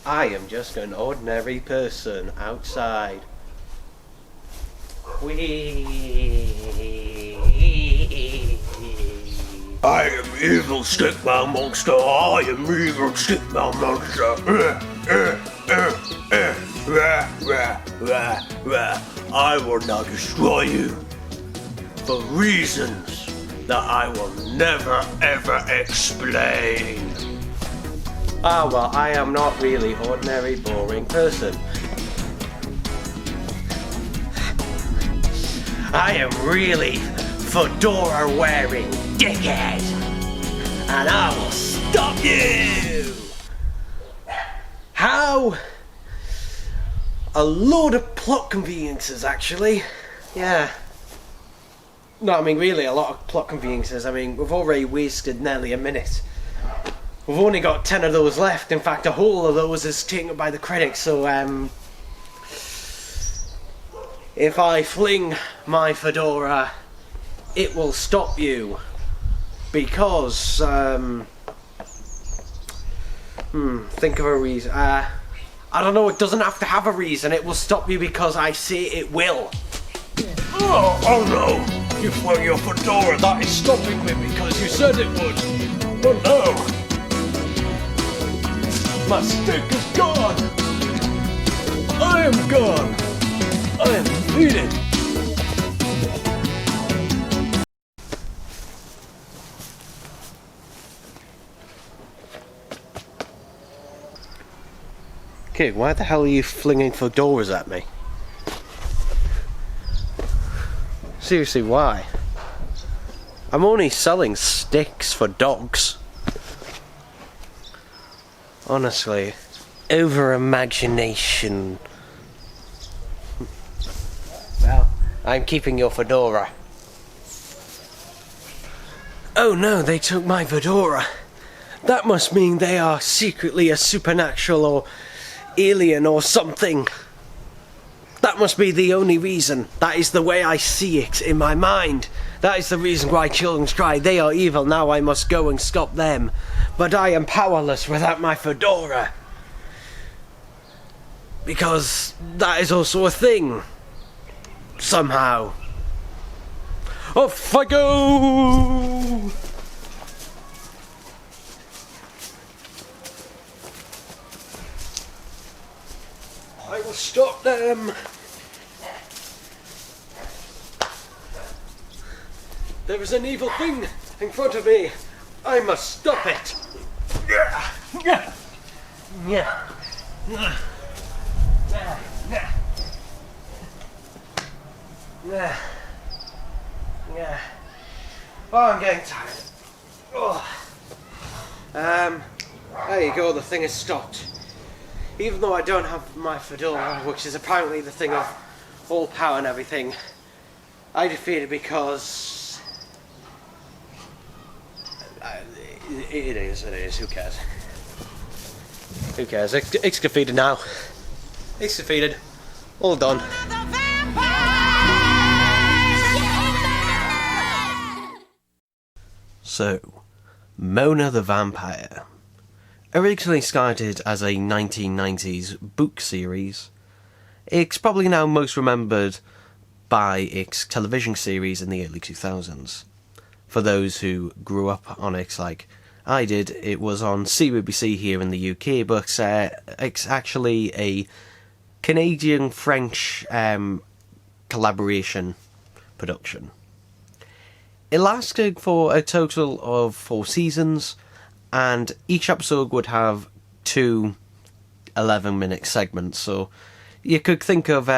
I am just an ordinary person outside. I am evil stickman monster. I am evil stickman monster. I will now destroy you for reasons that I will never ever explain. Ah, well, I am not really ordinary, boring person. I am really fedora-wearing dickhead, and I will stop you! How? A load of plot conveniences, actually. Yeah. No, I mean, really, a lot of plot conveniences. I mean, we've already wasted nearly a minute. We've only got 10 of those left. In fact, a whole of those is taken up by the critics, so, if I fling my fedora, it will stop you. Because, think of a reason. I don't know, it doesn't have to have a reason. It will stop you because I say it will. Oh no! You flung your fedora. That is stopping me because you said it would. Oh no! My stick is gone! I am gone! I am defeated! Okay, why the hell are you flinging fedoras at me? Seriously, why? I'm only selling sticks for dogs. Honestly, over-imagination. Well, I'm keeping your fedora. Oh no, they took my fedora. That must mean they are secretly a supernatural or alien or something. That must be the only reason. That is the way I see it in my mind. That is the reason why children cry. They are evil, now I must go and stop them. But I am powerless without my fedora. Because that is also a thing. Somehow. Off I go! I will stop them. There is an evil thing in front of me. I must stop it. Yeah. Yeah. Oh, I'm getting tired. Oh. There you go, the thing is stopped. Even though I don't have my fedora, which is apparently the thing of all power and everything, I defeated because... It is, who cares? Who cares? It's defeated now. It's defeated. All done. So, Mona the Vampire. Originally started as a 1990s book series, it's probably now most remembered by its television series in the early 2000s. For those who grew up on it like I did, it was on CBBC here in the UK, but it's actually a Canadian-French collaboration production. It lasted for a total of 4 seasons, and each episode would have 2 11-minute segments, so you could think of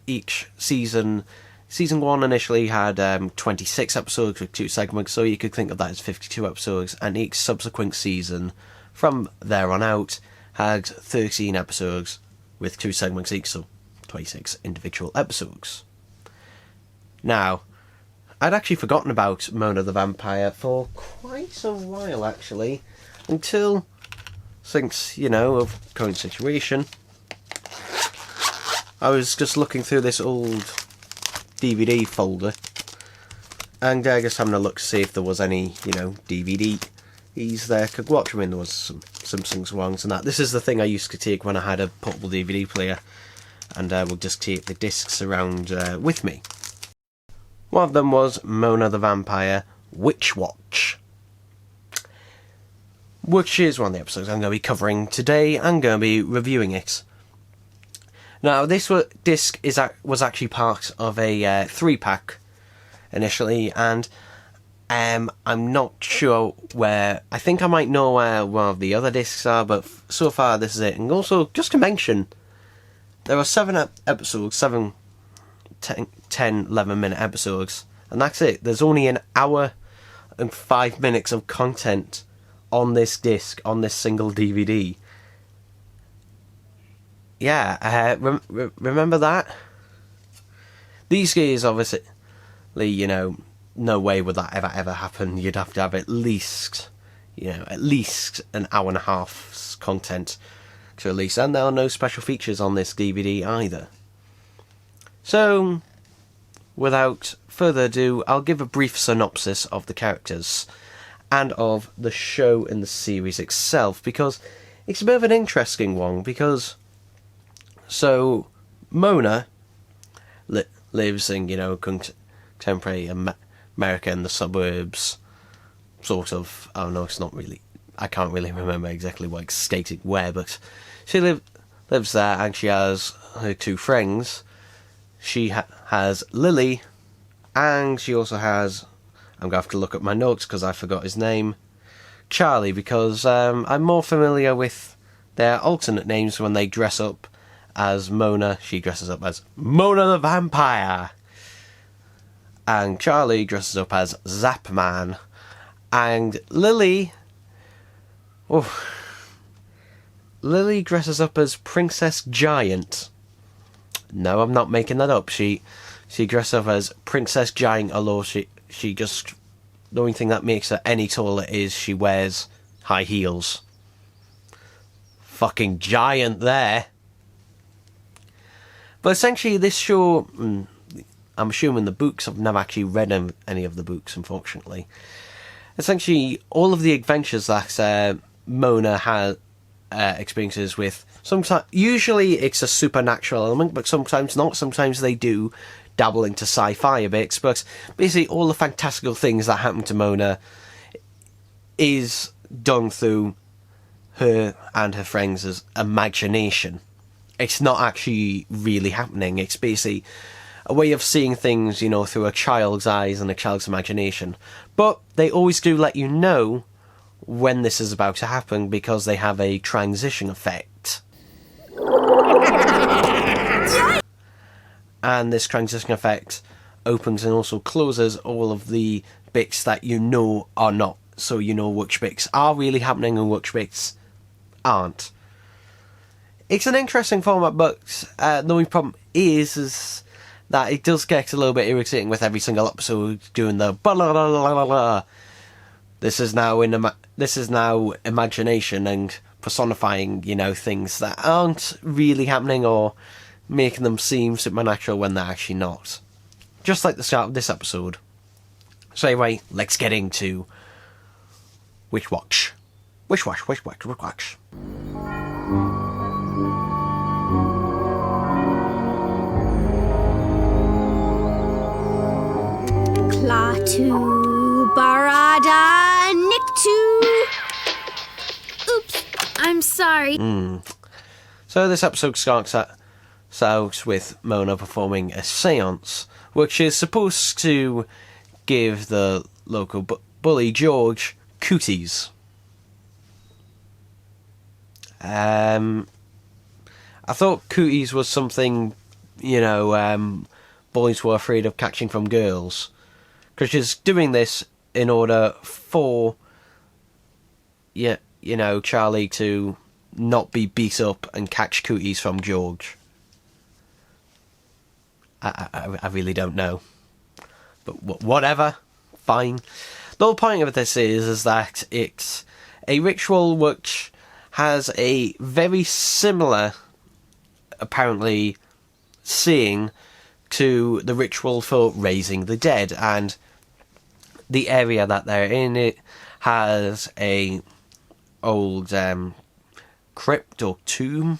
each season. Season 1 initially had 26 episodes with 2 segments, so you could think of that as 52 episodes, and each subsequent season from there on out had 13 episodes with 2 segments each, so 26 individual episodes. Now, I'd actually forgotten about Mona the Vampire for quite a while, actually, until, since, of current situation, I was just looking through this old DVD folder, and just having a look to see if there was any, DVDs there I could watch. I mean, there was some Simpsons ones and that. This is the thing I used to take when I had a portable DVD player, and would just take the discs around with me. One of them was Mona the Vampire Witch Watch, which is one of the episodes I'm going to be covering today. I'm going to be reviewing it. Now, this disc was actually part of a 3-pack initially, and I'm not sure where. I think I might know where one of the other discs are, but so far this is it. And also, just to mention, there are 7 episodes, 10, 11-minute episodes, and that's it. There's only an hour and 5 minutes of content on this disc, on this single DVD. Yeah, remember that? These days, obviously, you know, no way would that ever happen. You'd have to have at least an hour and a half's content to release, and there are no special features on this DVD either. So, without further ado, I'll give a brief synopsis of the characters and of the show and the series itself, because it's a bit of an interesting one, because so Mona lives in, you know, contemporary America in the suburbs, sort of. Oh no, it's not really. I can't really remember exactly what stated where, but she lives there, and she has her 2 friends. She has Lily, and she also has, I'm going to have to look at my notes because I forgot his name, Charlie, because I'm more familiar with their alternate names when they dress up as Mona. She dresses up as Mona the Vampire, and Charlie dresses up as Zapman, and Lily dresses up as Princess Giant. No, I'm not making that up. She dresses up as Princess Giant, although she just, the only thing that makes her any taller is she wears high heels. Fucking giant there. But essentially this show, I'm assuming the books, I've never actually read any of the books, unfortunately. Essentially, all of the adventures that Mona has experiences with, sometimes, usually it's a supernatural element, but sometimes not. Sometimes they do dabble into sci-fi a bit, but basically all the fantastical things that happen to Mona is done through her and her friends' imagination. It's not actually really happening. It's basically a way of seeing things, you know, through a child's eyes and a child's imagination. But they always do let you know when this is about to happen, because they have a transition effect. And this transition effect opens and also closes all of the bits that you know are not. So you know which bits are really happening and which bits aren't. It's an interesting format, but the only problem is that it does get a little bit irritating with every single episode doing the blah blah blah blah blah. This is now imagination and personifying, you know, things that aren't really happening, or making them seem supernatural when they're actually not. Just like the start of this episode. So anyway, let's get into Witch Watch. Witch Watch. Klaatu Barada Niktu. Oops, I'm sorry. So this episode starts out with Mona performing a seance, which is supposed to give the local bully George cooties. I thought cooties was something, you know, boys were afraid of catching from girls, because she's doing this in order for, you know, Charlie to not be beat up and catch cooties from George. I really don't know, but whatever, fine. The whole point of this is that it's a ritual which has a very similar, apparently, seeing to the ritual for raising the dead, and the area that they're in, it has a old crypt or tomb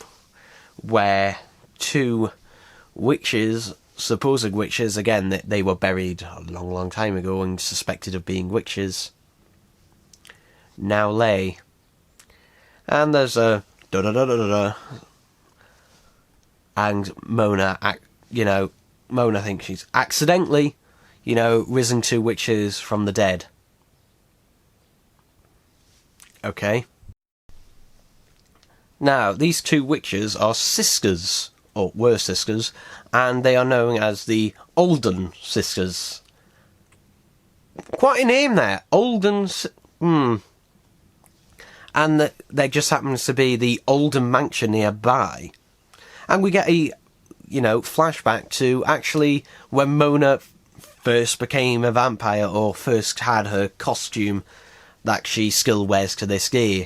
where two witches, supposed witches, again, they were buried a long, long time ago and suspected of being witches, now lay. And there's a da-da-da-da-da-da. And Mona thinks she's accidentally, risen two witches from the dead. Okay. Now, these two witches are sisters, or were sisters, and they are known as the Olden Sisters. Quite a name there, Olden... And there just happens to be the Olden mansion nearby. And we get a, flashback to actually when Mona first became a vampire, or first had her costume that she still wears to this day.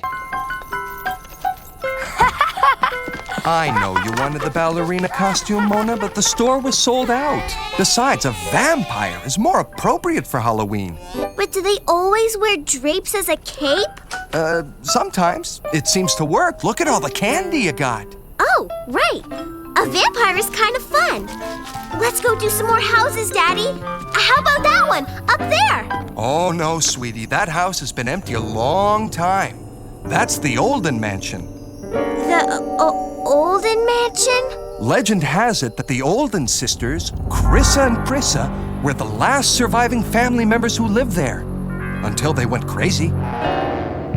I know you wanted the ballerina costume, Mona, but the store was sold out. Besides, a vampire is more appropriate for Halloween. But do they always wear drapes as a cape? Sometimes. It seems to work. Look at all the candy you got. Oh, right. A vampire is kind of fun. Let's go do some more houses, Daddy. How about that one, up there? Oh, no, sweetie. That house has been empty a long time. That's the Olden mansion. The Olden mansion? Legend has it that the Olden sisters, Chrissa and Prissa, were the last surviving family members who lived there. Until they went crazy.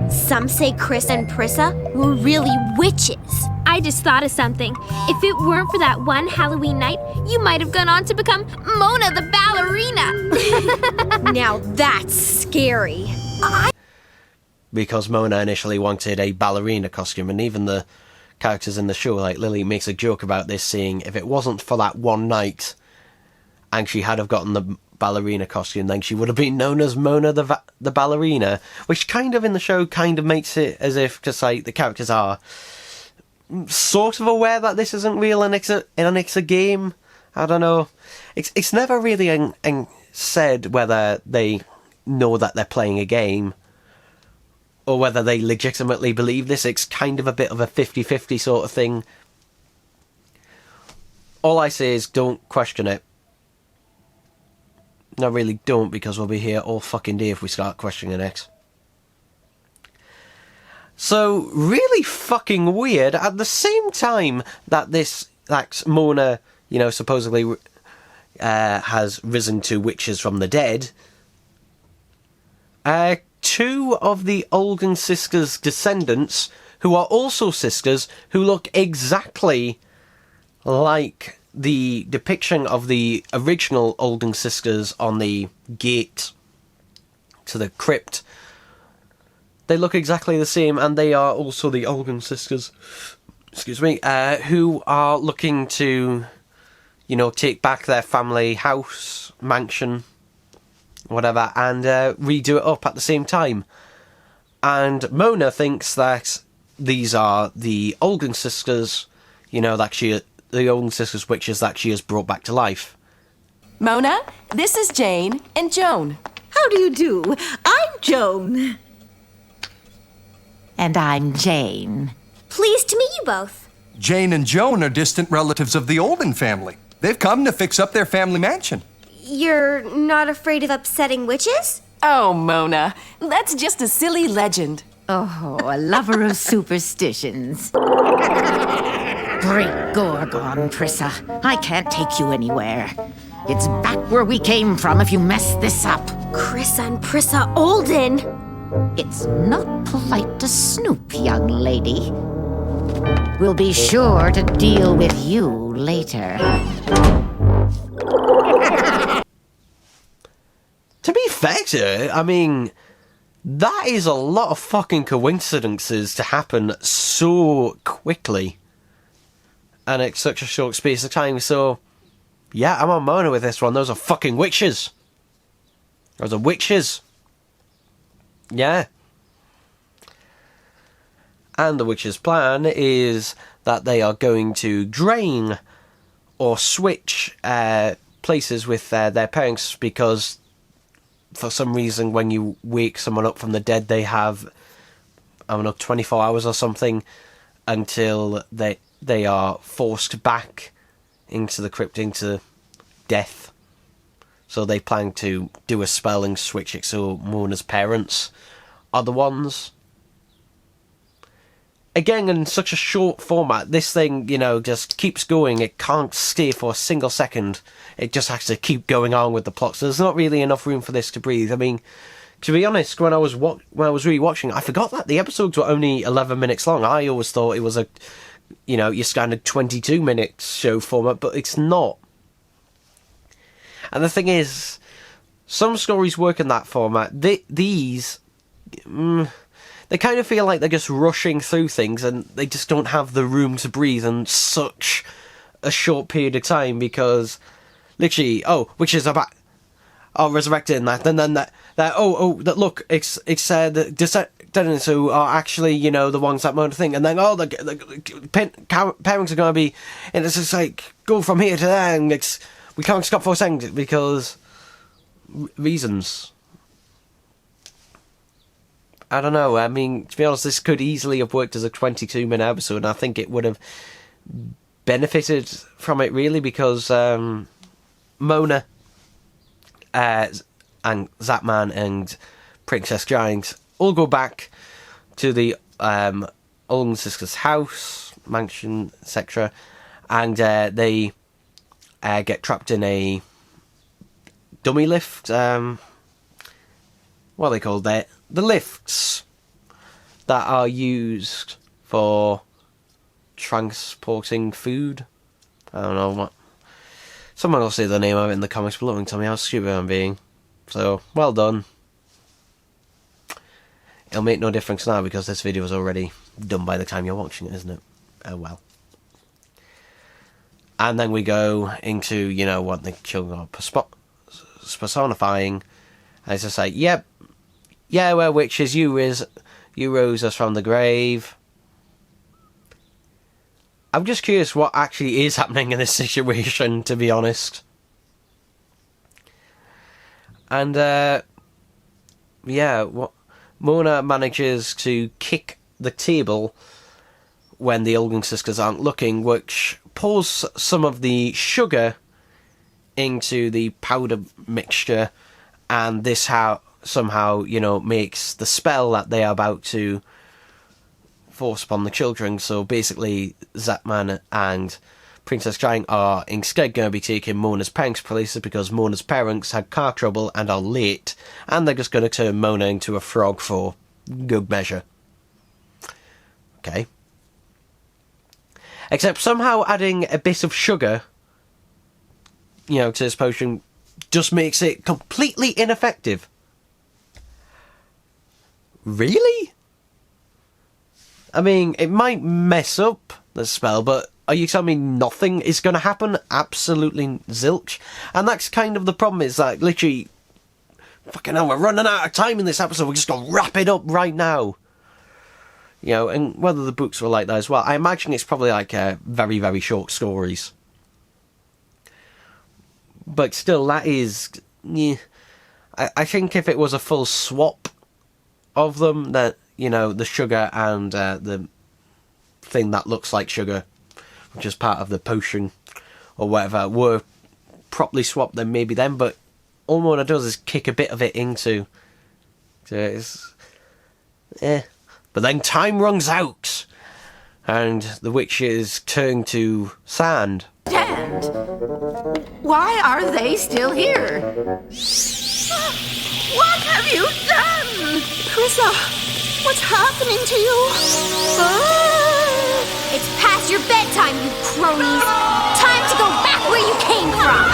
Some say Chris and Prissa were really witches. I just thought of something. If it weren't for that one Halloween night, you might have gone on to become Mona the ballerina. Now that's scary. Because Mona initially wanted a ballerina costume, and even the characters in the show, like Lily, makes a joke about this, saying if it wasn't for that one night and she had have gotten the ballerina costume, then she would have been known as Mona the ballerina, which kind of in the show kind of makes it as if just like the characters are sort of aware that this isn't real and it's a game. I don't know. It's never really said whether they know that they're playing a game or whether they legitimately believe this. It's kind of a bit of a 50-50 sort of thing. All I say is don't question it. No, really don't, because we'll be here all fucking day if we start questioning it. So, really fucking weird, at the same time that Mona, supposedly has risen two witches from the dead, two of the Olden Sisters' descendants, who are also sisters, who look exactly like the depiction of the original Olden Sisters on the gate to the crypt. They look exactly the same, and they are also the Olden Sisters, who are looking to, take back their family house, mansion, whatever, and redo it up at the same time. And Mona thinks that these are the Olden Sisters, the Olden Sisters witches that she has brought back to life. Mona, this is Jane and Joan. How do you do? I'm Joan. And I'm Jane. Pleased to meet you both. Jane and Joan are distant relatives of the Olden family. They've come to fix up their family mansion. You're not afraid of upsetting witches? Oh, Mona, that's just a silly legend. Oh, a lover of superstitions. Great Gorgon, Prissa. I can't take you anywhere. It's back where we came from if you mess this up. Chrissa and Prissa Olden. It's not polite to snoop, young lady. We'll be sure to deal with you later. To be fair to her, I mean, that is a lot of fucking coincidences to happen so quickly. And it's such a short space of time, so... yeah, I'm on Mona with this one. Those are fucking witches. Those are witches. Yeah. And the witches' plan is that they are going to drain or switch places with their parents, because for some reason when you wake someone up from the dead, they have I don't know, 24 hours or something until they are forced back into the crypt, into death. So they plan to do a spell and switch it so Mona's parents are the ones. Again, in such a short format, this thing, just keeps going. It can't stay for a single second. It just has to keep going on with the plot. So there's not really enough room for this to breathe. I mean, to be honest, when I was rewatching, I forgot that the episodes were only 11 minutes long. I always thought it was your standard 22 minutes show format, but it's not. And the thing is, some stories work in that format. These, they kind of feel like they're just rushing through things, and they just don't have the room to breathe in such a short period of time, because literally, witches are back, resurrected, and look, it's the descendants who are actually, the ones that moan thing, and then the parents are going to be, and it's just like, go from here to there, and we can't stop for a second because reasons. I don't know. I mean, to be honest, this could easily have worked as a 22-minute episode, and I think it would have benefited from it, really, because Mona and Zapman and Princess Giant all go back to the Olden Sisters' house, mansion, etc., and they get trapped in a dummy lift. What are they called? The lifts that are used for transporting food. I don't know what. Someone will say the name of it in the comments below and tell me how stupid I'm being. So, well done. It'll make no difference now because this video is already done by the time you're watching it, isn't it? Oh well. And then we go into, what the children are personifying. And it's just like, yep, yeah, we're witches, you rose us from the grave. I'm just curious what actually is happening in this situation, to be honest. And, Mona manages to kick the table when the Olden Sisters aren't looking, which pours some of the sugar into the powder mixture, and this somehow, makes the spell that they are about to force upon the children. So basically, Zapman and Princess Giant are instead going to be taking Mona's parents' places because Mona's parents had car trouble and are late, and they're just going to turn Mona into a frog for good measure. Okay. Except somehow adding a bit of sugar, to this potion just makes it completely ineffective. Really? I mean, it might mess up the spell, but are you telling me nothing is going to happen? Absolutely zilch. And that's kind of the problem, is that literally, fucking hell, we're running out of time in this episode, we're just going to wrap it up right now. And whether the books were like that as well, I imagine it's probably like very, very short stories. But still, that is... Yeah, I think if it was a full swap of them, that, the sugar and the thing that looks like sugar, which is part of the potion or whatever, were properly swapped, then maybe then. But all Mona does is kick a bit of it into... So it's... But then time runs out, and the witches turn to sand. Dad, why are they still here? What have you done? Priscilla, what's happening to you? It's past your bedtime, you cronies. Time to go back where you came from.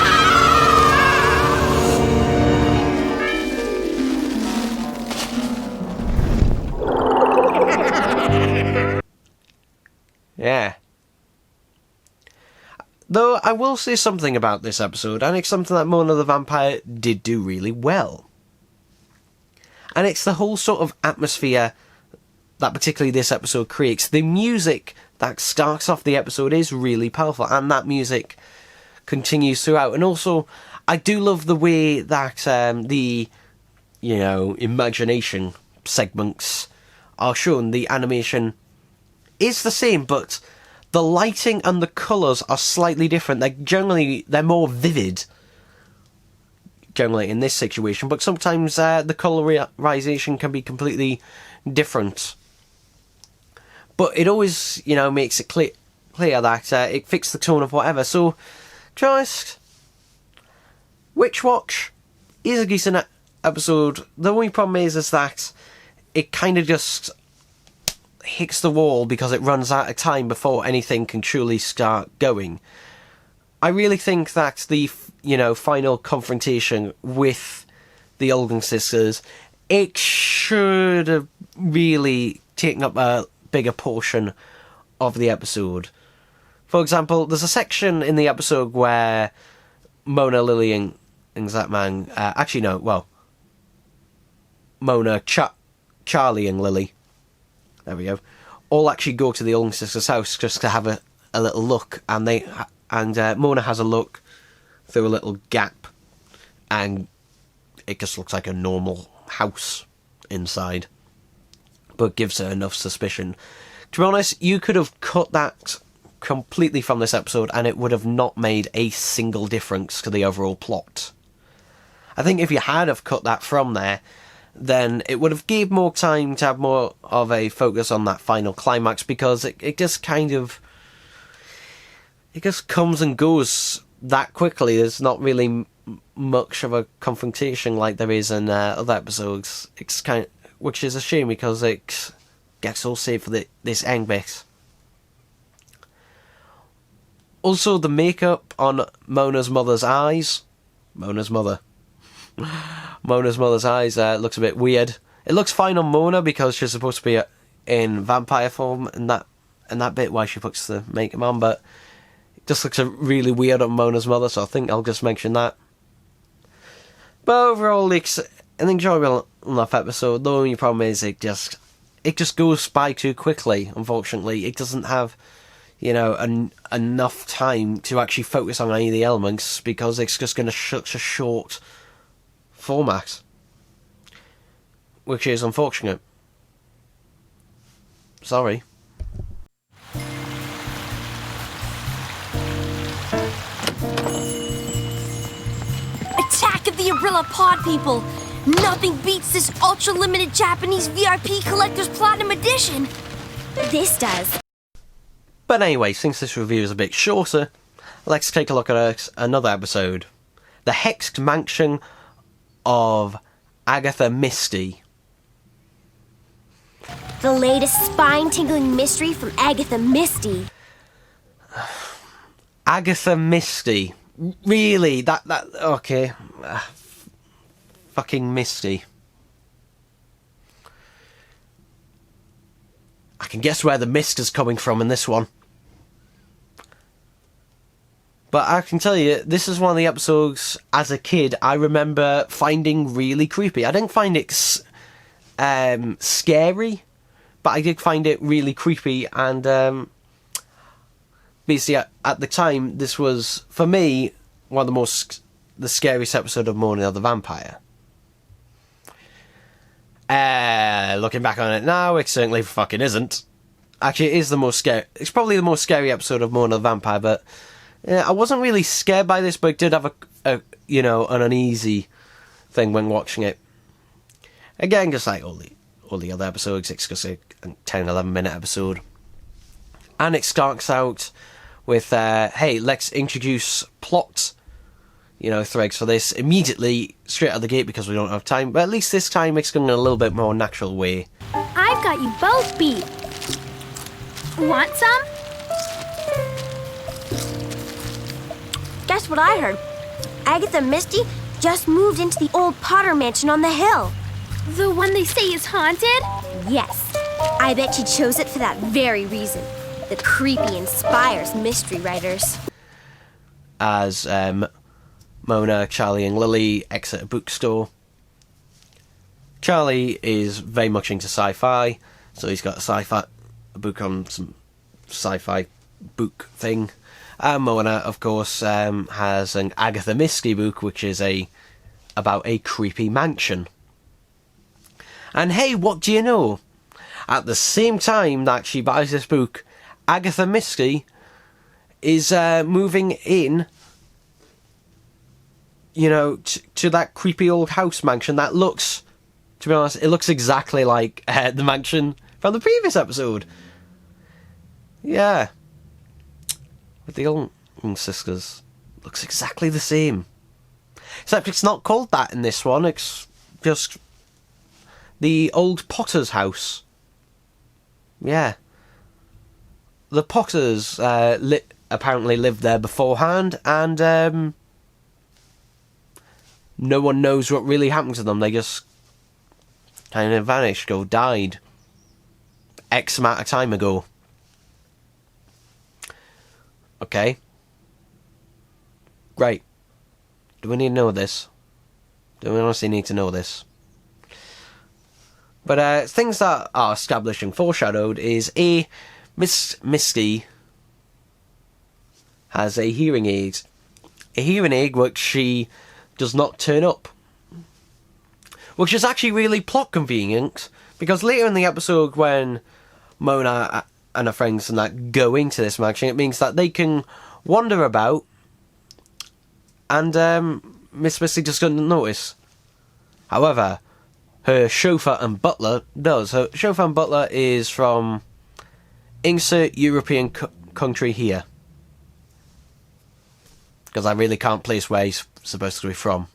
Yeah. Though I will say something about this episode, and it's something that Mona the Vampire did do really well. And it's the whole sort of atmosphere that particularly this episode creates. The music that starts off the episode is really powerful, and that music continues throughout. And also, I do love the way that the, imagination segments are shown, the animation is the same, but the lighting and the colours are slightly different. They're more vivid, generally, in this situation, but sometimes the colorization can be completely different. But it always, makes it clear that it fits the tone of whatever. So, just Witch Watch is a decent episode. The only problem is that it kind of just hits the wall because it runs out of time before anything can truly start going. I really think that the final confrontation with the Olden Sisters, it should have really taken up a bigger portion of the episode. For example, there's a section in the episode where Mona, Lily, and Zapman... Mona, Charlie, and Lily... There we go. All actually go to the Olden Sisters' house just to have a little look, and Mona has a look through a little gap, and it just looks like a normal house inside, but gives her enough suspicion. To be honest, you could have cut that completely from this episode, and it would have not made a single difference to the overall plot. I think if you had have cut that from there, then it would have gave more time to have more of a focus on that final climax, because it just kind of... It just comes and goes that quickly. There's not really much of a confrontation like there is in other episodes. It's which is a shame, because it gets all saved for this end bit. Also, the makeup on Mona's mother's eyes... Mona's mother's eyes looks a bit weird. It looks fine on Mona because she's supposed to be in vampire form and that bit why she puts the makeup on, but it just looks really weird on Mona's mother, so I think I'll just mention that. But overall, it's an enjoyable enough episode. The only problem is it just goes by too quickly, unfortunately. It doesn't have, enough time to actually focus on any of the elements, because it's just going to such a short format, which is unfortunate. Sorry. Attack of the Arilla Pod People! Nothing beats this ultra-limited Japanese VIP Collector's Platinum Edition! This does. But anyway, since this review is a bit shorter, let's take a look at another episode. The Hexed Mansion of Agatha Misty. The latest spine-tingling mystery from Agatha Misty. Agatha Misty. Really? That okay. Fucking Misty. I can guess where the mist is coming from in this one. But I can tell you, this is one of the episodes, as a kid, I remember finding really creepy. I didn't find it scary, but I did find it really creepy. And basically, at the time, this was, for me, one of the scariest episode of Mona the Vampire. Looking back on it now, it certainly fucking isn't. Actually, it is the most scary. It's probably the most scary episode of Mona the Vampire, but I wasn't really scared by this, but it did have an uneasy thing when watching it. Again, just like all the other episodes, it's just a 10-11 minute episode. And it starts out with, hey, let's introduce plot, threads for this immediately, straight out of the gate, because we don't have time. But at least this time it's going in a little bit more natural way. I've got you both beat. Want some? Guess what I heard? Agatha Misty just moved into the old Potter mansion on the hill. The one they say is haunted? Yes. I bet she chose it for that very reason. The creepy inspires mystery writers. As Mona, Charlie, and Lily exit a bookstore. Charlie is very much into sci-fi, so he's got a book on some sci-fi book thing. Mona, of course, has an Agatha Misty book, which is about a creepy mansion. And hey, what do you know? at the same time that she buys this book, Agatha Misty is moving in, you know, to that creepy old house mansion that looks, to be honest, it looks exactly like the mansion from the previous episode. Yeah. With the Olden Sisters. Looks exactly the same. Except it's not called that in this one, it's just the old Potter's house. Yeah. The Potters apparently lived there beforehand, and no one knows what really happened to them. They just kind of vanished or died X amount of time ago. Okay. Great. Do we need to know this? Do we honestly need to know this? But things that are established and foreshadowed is Miss Misty has a hearing aid. A hearing aid which she does not turn up. Which is actually really plot convenient, because later in the episode when Mona and her friends and that go into this mansion, it means that they can wander about and Miss Misty just doesn't notice. However, her chauffeur and butler does. Her chauffeur and butler is from insert European country here. Because I really can't place where he's supposed to be from.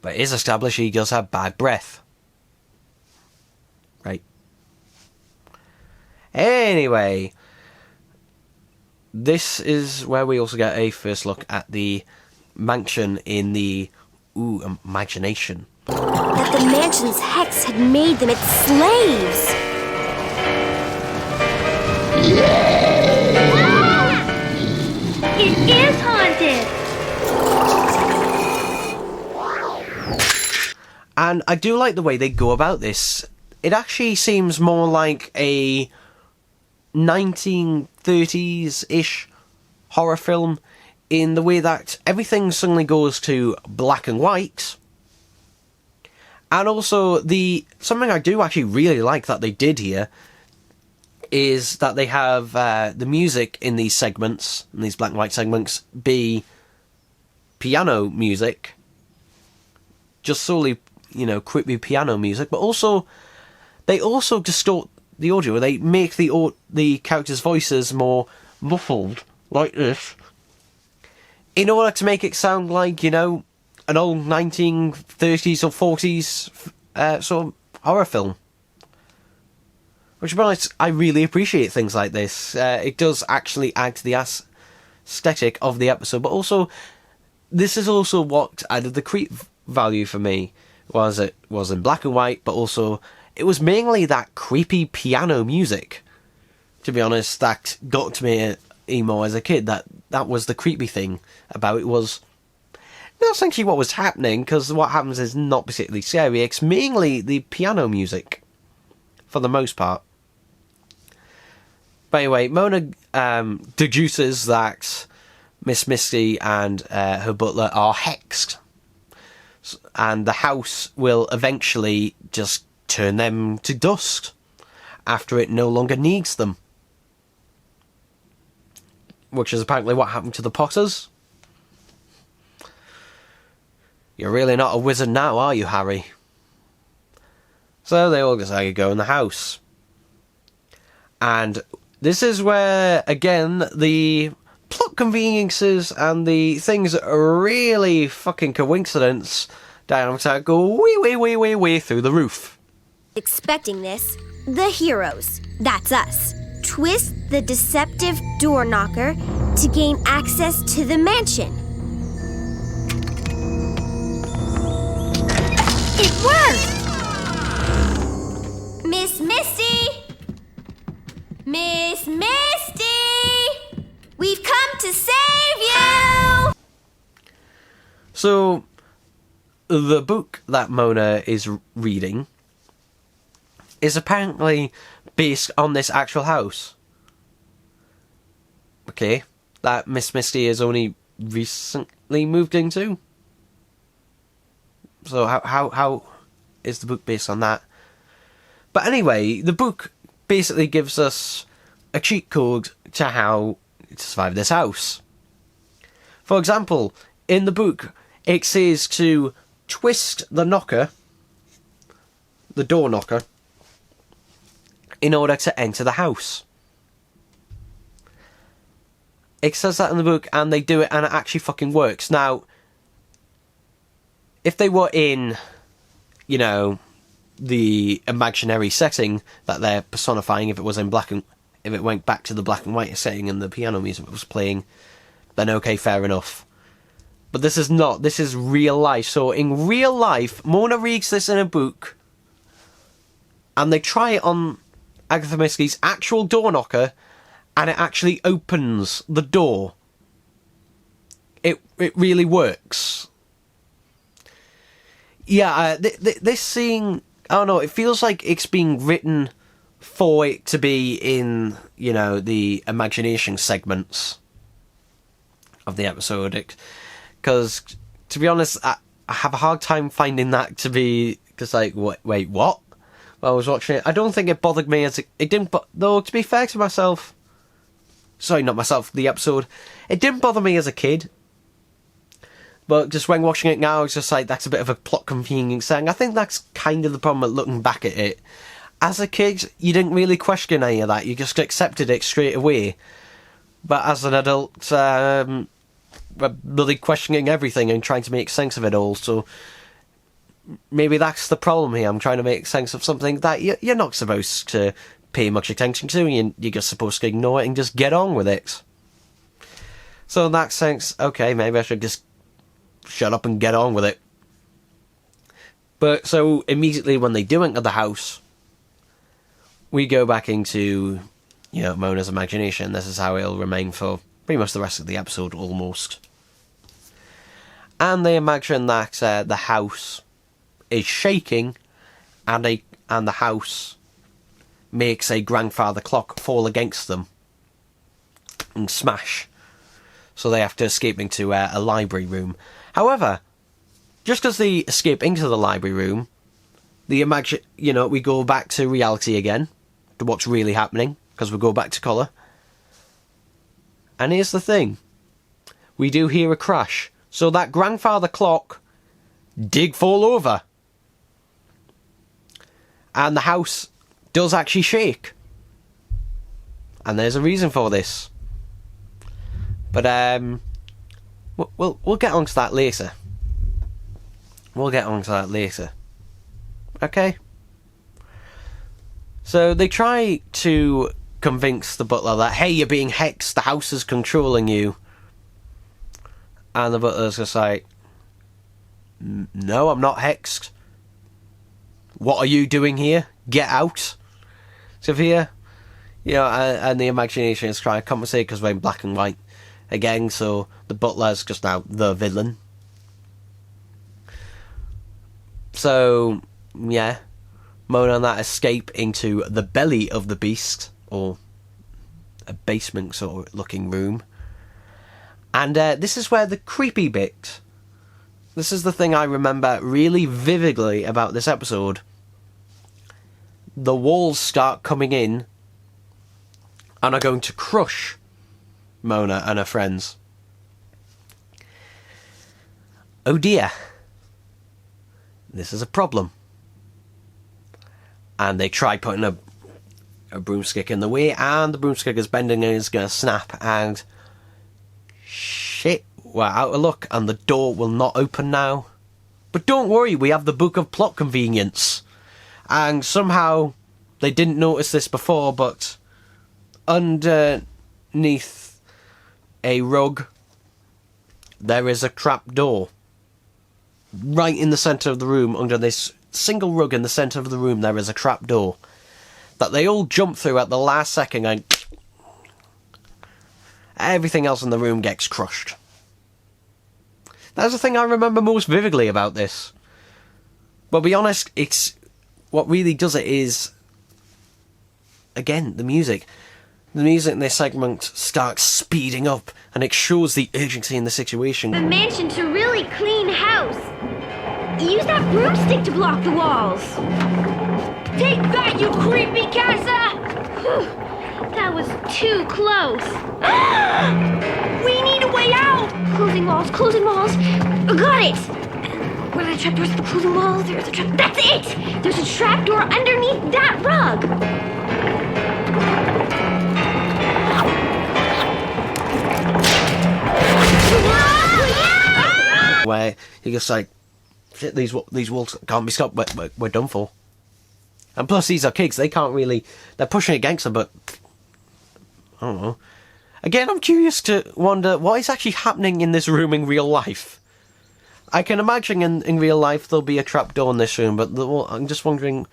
But it is established he does have bad breath. Right. Anyway, this is where we also get a first look at the mansion in the imagination. That the mansion's hex had made them its slaves. It is haunted! And I do like the way they go about this. It actually seems more like a 1930s-ish horror film in the way that everything suddenly goes to black and white. And also, something I do actually really like that they did here is that they have the music in these segments, in these black and white segments, be piano music. Just solely, you know, creepy piano music. But also, they also distort the audio. They make the characters' voices more muffled, like this, in order to make it sound like, you know, an old 1930s or 40s sort of horror film. Which, to be honest, I really appreciate things like this. It does actually add to the aesthetic of the episode, but also, this is also what added the creep value for me. Was it was in black and white, but also it was mainly that creepy piano music. To be honest, that got to me emo as a kid. That was the creepy thing about it, was not essentially what was happening, because what happens is not particularly scary. It's mainly the piano music, for the most part. But anyway, Mona deduces that Miss Misty and her butler are hexed. And the house will eventually just turn them to dust after it no longer needs them. Which is apparently what happened to the Potters. You're really not a wizard now, are you, Harry? So they all decide to go in the house. And this is where, again, the plot conveniences and the things that are really fucking coincidence dynamics go way through the roof. Expecting this, the heroes, that's us, twist the deceptive door knocker to gain access to the mansion. It worked! Miss Misty! Miss Misty! We've come to save you! So, the book that Mona is reading is apparently based on this actual house. Okay, that Miss Misty has only recently moved into. So how is the book based on that? But anyway, the book basically gives us a cheat code to how to survive this house. For example, in the book, it says to twist the knocker, the door knocker, in order to enter the house. It says that in the book, and they do it, and it actually fucking works. Now, if they were in, you know, the imaginary setting that they're personifying, if it was in if it went back to the black and white setting and the piano music was playing, then okay, fair enough. But this is not. This is real life. So in real life, Mona reads this in a book, and they try it on Agatha Misty's actual door knocker, and it actually opens the door. It really works. Yeah, this scene, I don't know, it feels like it's being written for it to be in, you know, the imagination segments of the episode. Because, to be honest, I have a hard time finding that to be, because, like, wait, what? While I was watching it, I don't think it bothered me it didn't, though, to be fair to myself, sorry, not myself, the episode, it didn't bother me as a kid. But just when watching it now, it's just like, that's a bit of a plot convenience thing. I think that's kind of the problem with looking back at it. As a kid, you didn't really question any of that. You just accepted it straight away. But as an adult, we're really questioning everything and trying to make sense of it all. So maybe that's the problem here. I'm trying to make sense of something that you're not supposed to pay much attention to. You're just supposed to ignore it and just get on with it. So in that sense, okay, maybe I should just shut up and get on with it. But so immediately when they do enter the house, we go back into, you know, Mona's imagination. This is how it'll remain for pretty much the rest of the episode, almost. And they imagine that the house is shaking, and the house makes a grandfather clock fall against them and smash. So they have to escape into a library room. However, just as they escape into the library room, we go back to reality again, to what's really happening, because we go back to colour. And here's the thing. We do hear a crash. So that grandfather clock did fall over. And the house does actually shake. And there's a reason for this. But, we'll get onto that later. Okay? So they try to convince the butler that, hey, you're being hexed, the house is controlling you. And the butler's just like, no, I'm not hexed. What are you doing here? Get out. Sophia? You know, and the imagination is trying to compensate because we're in black and white again, so the butler's just now the villain. So, yeah, Mona and that escape into the belly of the beast, or a basement sort of looking room. And this is where the creepy bit, this is the thing I remember really vividly about this episode. The walls start coming in and are going to crush Mona and her friends. Oh dear. This is a problem. And they try putting a broomstick in the way, and the broomstick is bending and is going to snap, and shit, we're out of luck, and the door will not open now. But don't worry, we have the Book of Plot Convenience. And somehow, they didn't notice this before, but underneath a rug, there is a trap door. Right in the centre of the room, under this single rug in the centre of the room, there is a trap door that they all jump through at the last second, and everything else in the room gets crushed. That's the thing I remember most vividly about this. But to be honest, it's what really does it is, again, the music. The music in this segment starts speeding up, and it shows the urgency in the situation. The mansion's a really clean house. Use that broomstick to block the walls. Take that, you creepy casa! That was too close. We need a way out! Closing walls, closing walls. Got it! Where did I trap doors? The closing walls. There's a trap. That's it! There's a trap door underneath that rug. Where you're just like, shit, these walls can't be stopped, we're done for. And plus, these are kids, they can't really, they're pushing against them, but, I don't know. Again, I'm curious to wonder what is actually happening in this room in real life. I can imagine in real life there'll be a trapdoor in this room, but I'm just wondering,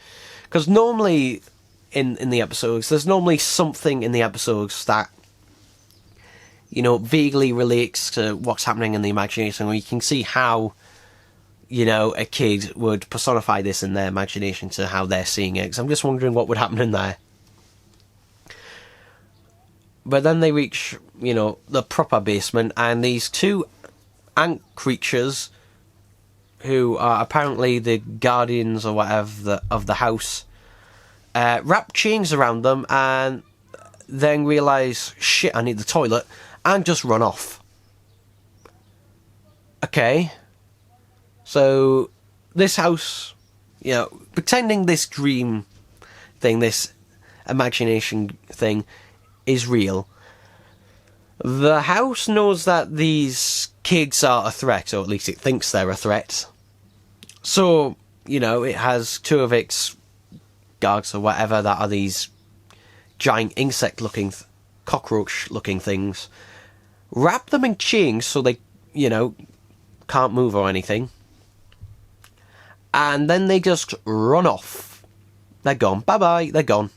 because normally in the episodes, there's normally something in the episodes that, you know, vaguely relates to what's happening in the imagination, where you can see how, you know, a kid would personify this in their imagination to how they're seeing it. So I'm just wondering what would happen in there. But then they reach, you know, the proper basement, and these two ant creatures, who are apparently the guardians or whatever of the house, wrap chains around them and then realise, shit, I need the toilet, and just run off. Okay. So, this house, you know, pretending this dream thing, this imagination thing, is real. The house knows that these kids are a threat, or at least it thinks they're a threat. So, you know, it has two of its guards or whatever that are these giant insect-looking, cockroach-looking things. Wrap them in chains so they, you know, can't move or anything. And then they just run off. They're gone. Bye-bye. They're gone.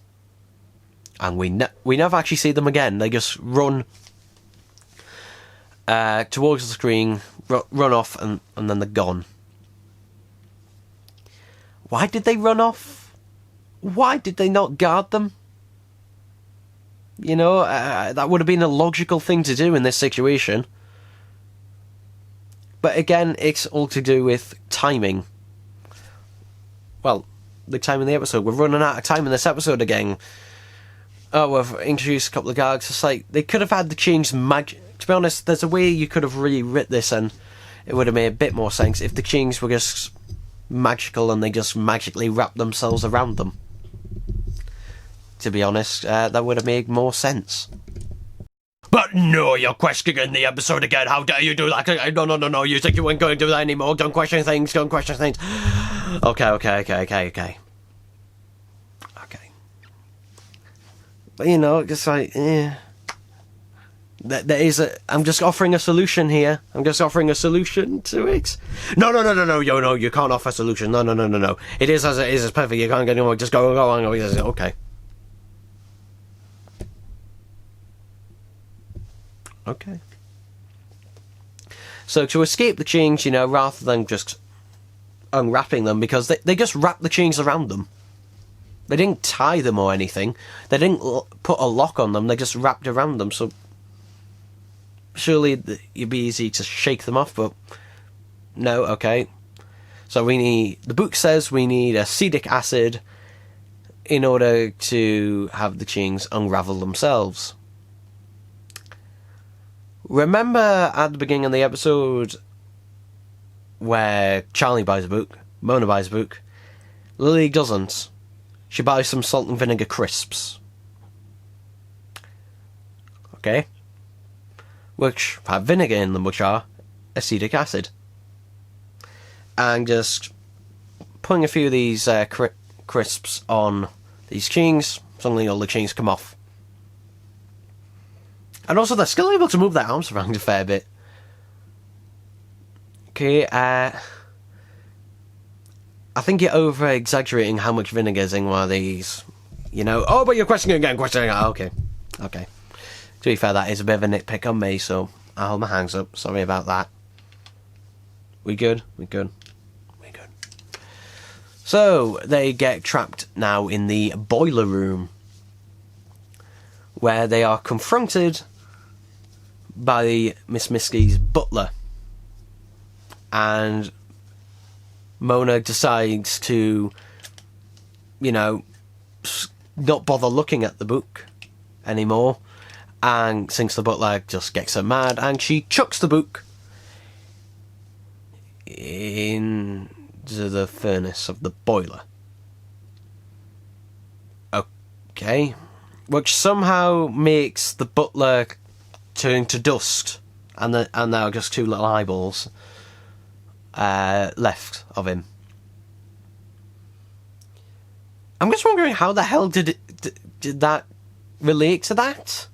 And we never actually see them again. They just run towards the screen, run off, and then they're gone. Why did they run off? Why did they not guard them? You know, that would have been a logical thing to do in this situation. But again, it's all to do with timing. Well, the time in the episode. We're running out of time in this episode again. Oh, we've introduced a couple of guards. It's like, they could have had the chains to be honest, there's a way you could have rewrit this and it would have made a bit more sense if the chains were just magical and they just magically wrapped themselves around them. To be honest, that would have made more sense. But no, you're questioning the episode again. How dare you do that? No. You think you weren't going to do that anymore? Don't question things. Okay. But, you know, just like, there is I'm just offering a solution here. I'm just offering a solution to it. No, you can't offer a solution. No. It is as it is. It's perfect. You can't get anymore. Just go on. Okay. Okay. So to escape the chains, you know, rather than just unwrapping them, because they just wrapped the chains around them. They didn't tie them or anything. They didn't put a lock on them. They just wrapped around them. So surely it'd be easy to shake them off, but no. Okay. So the book says we need acetic acid in order to have the chains unravel themselves. Remember at the beginning of the episode where Charlie buys a book, Mona buys a book, Lily doesn't. She buys some salt and vinegar crisps. Okay? Which have vinegar in them, which are acetic acid. And just putting a few of these crisps on these chains, suddenly all the chains come off. And also, they're still able to move their arms around a fair bit. Okay, I think you're over-exaggerating how much vinegar is in one of these. You know, oh, but you're questioning again. Okay. To be fair, that is a bit of a nitpick on me, so I'll hold my hands up. Sorry about that. We good? So, they get trapped now in the boiler room, where they are confronted by Miss Misty's butler. And Mona decides to not bother looking at the book anymore. And since the butler just gets her mad, and she chucks the book into the furnace of the boiler. Okay. Which somehow makes the butler turn to dust, and there are just two little eyeballs left of him. I'm just wondering how the hell did that relate to that?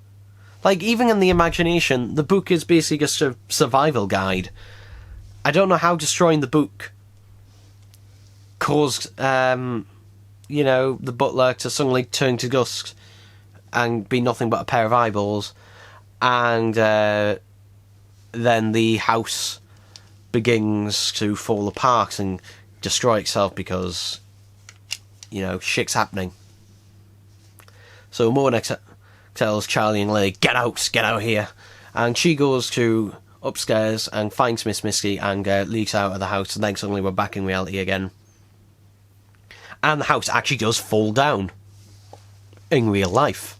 Like, even in the imagination, the book is basically just a survival guide. I don't know how destroying the book caused, the butler to suddenly turn to dust and be nothing but a pair of eyeballs, and then the house begins to fall apart and destroy itself because, shit's happening. So Mona tells Charlie and Lily, get out here. And she goes to upstairs and finds Miss Misty and leaks out of the house, and then suddenly we're back in reality again. And the house actually does fall down in real life.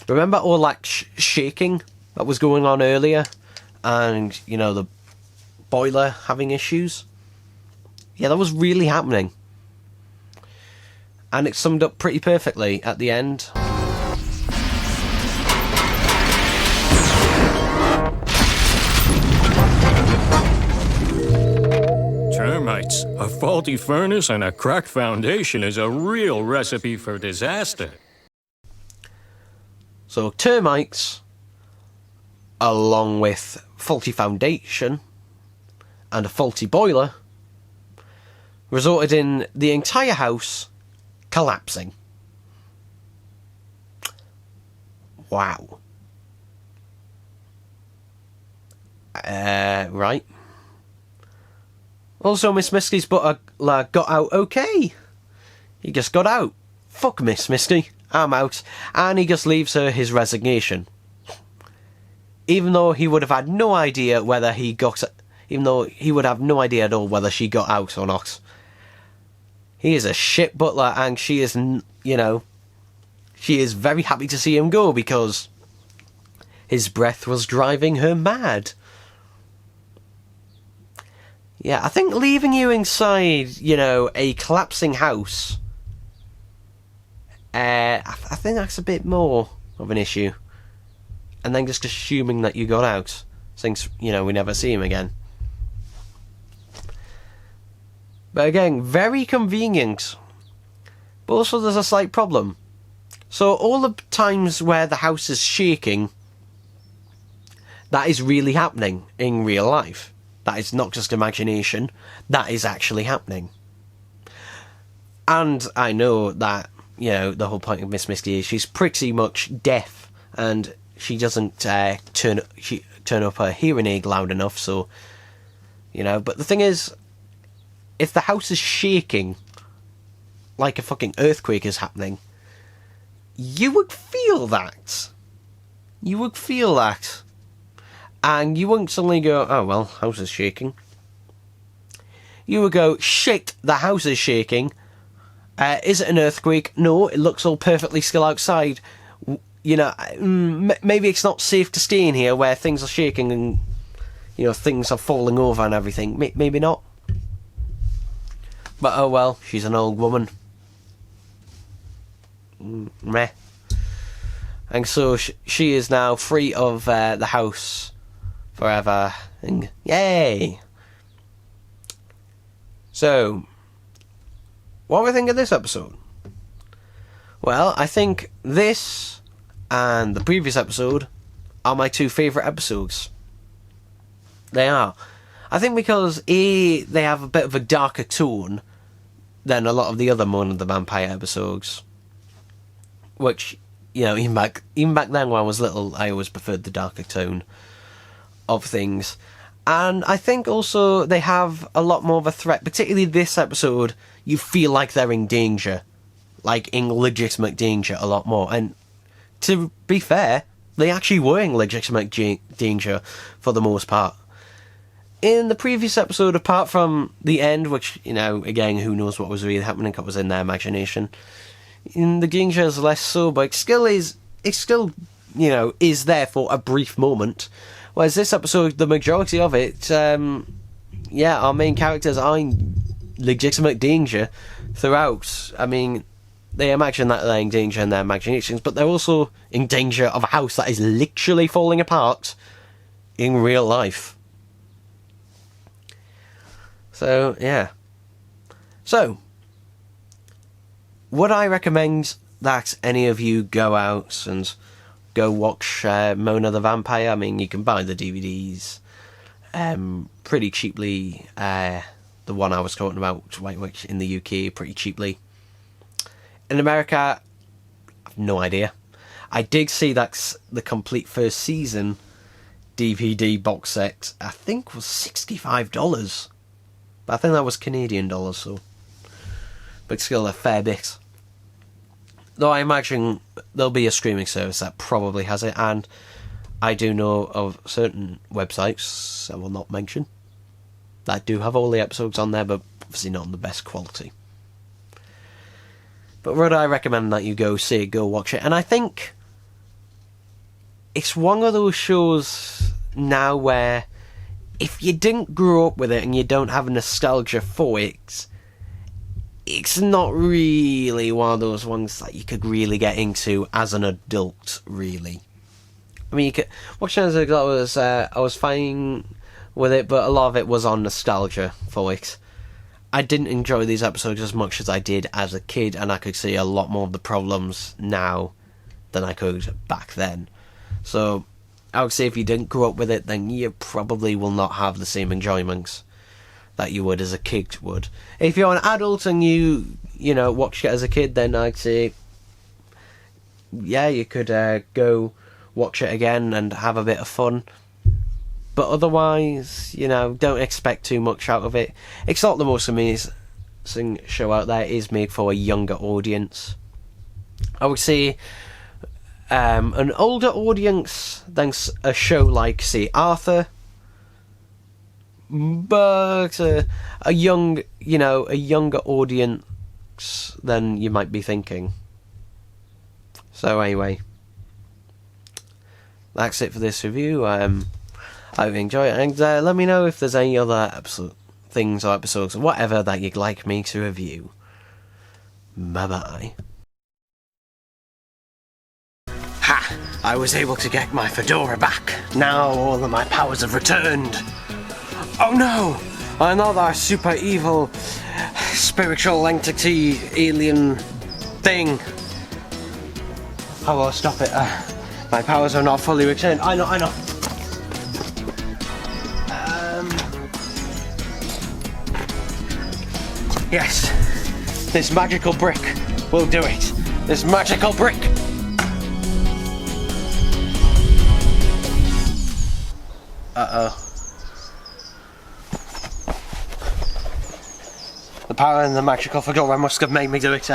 Remember all that shaking that was going on earlier? And, the boiler having issues? Yeah, that was really happening. And it summed up pretty perfectly at the end. Termites, a faulty furnace, and a cracked foundation is a real recipe for disaster. So termites, along with faulty foundation and a faulty boiler, resulted in the entire house collapsing. Wow. Right. Also, Miss Misty's butler got out okay. He just got out. Fuck Miss Misty, I'm out. And he just leaves her his resignation. Even though he would have had no idea whether even though he would have no idea at all whether she got out or not. He is a shit butler, and she is, she is very happy to see him go because his breath was driving her mad. Yeah, I think leaving you inside, a collapsing house, I think that's a bit more of an issue. And then just assuming that you got out, since, we never see him again. But again, very convenient. But also there's a slight problem. So all the times where the house is shaking, that is really happening in real life. That is not just imagination. That is actually happening. And I know that, the whole point of Miss Misty is she's pretty much deaf, and she doesn't turn up her hearing aid loud enough, so, but the thing is, if the house is shaking like a fucking earthquake is happening, you would feel that. You would feel that. And you wouldn't suddenly go, oh, well, house is shaking. You would go, shit, the house is shaking. Is it an earthquake? No, it looks all perfectly still outside. Maybe it's not safe to stay in here where things are shaking and, things are falling over and everything. Maybe not. But oh well, she's an old woman. Meh. And so she is now free of the house forever. And yay! So, what do we think of this episode? Well, I think this and the previous episode are my two favourite episodes. They are. I think because they have a bit of a darker tone than a lot of the other Mona the Vampire episodes. Which, even back then when I was little, I always preferred the darker tone of things. And I think also they have a lot more of a threat, particularly this episode. You feel like they're in danger, like in legitimate danger a lot more. And to be fair, they actually were in legitimate danger for the most part. in the previous episode, apart from the end, which, you know, again, who knows what was really happening, it was in their imagination, in the danger is less so, but it still, you know, is there for a brief moment. Whereas this episode, the majority of it, yeah, our main characters are in legitimate danger throughout. I mean, they imagine that they're in danger in their imaginations, but they're also in danger of a house that is literally falling apart in real life. So, yeah. So, would I recommend that any of you go out and go watch Mona the Vampire? I mean, you can buy the DVDs pretty cheaply. The one I was talking about, which in the UK, pretty cheaply. In America, I have no idea. I did see that the complete first season DVD box set, I think, was $65. But I think that was Canadian dollars, so. But still a fair bit. Though I imagine there'll be a streaming service that probably has it, and I do know of certain websites I will not mention that do have all the episodes on there, but obviously not on the best quality. But would I recommend that you go see it, go watch it? And I think it's one of those shows now where if you didn't grow up with it and you don't have nostalgia for it, it's not really one of those ones that you could really get into as an adult, really. I mean, you could watch it as an adult, I was fine with it, but a lot of it was on nostalgia for it. I didn't enjoy these episodes as much as I did as a kid, and I could see a lot more of the problems now than I could back then. So I would say if you didn't grow up with it, then you probably will not have the same enjoyments that you would as a kid would. If you're an adult and you know, watched it as a kid, then I'd say, yeah, you could go watch it again and have a bit of fun. But otherwise, you know, don't expect too much out of it. It's not the most amazing show out there. It is made for a younger audience. I would say an older audience than a show like, say, Arthur. But a younger audience than you might be thinking. So anyway, that's it for this review. I hope you enjoy it, and let me know if there's any other things or episodes or whatever that you'd like me to review. Bye bye. Ha! I was able to get my fedora back. Now all of my powers have returned. Oh no! Another super evil spiritual entity alien thing. I will stop it. My powers are not fully returned. I know. Yes, this magical brick will do it. This magical brick! Uh-oh. The power in the magical fedora must have made me do it,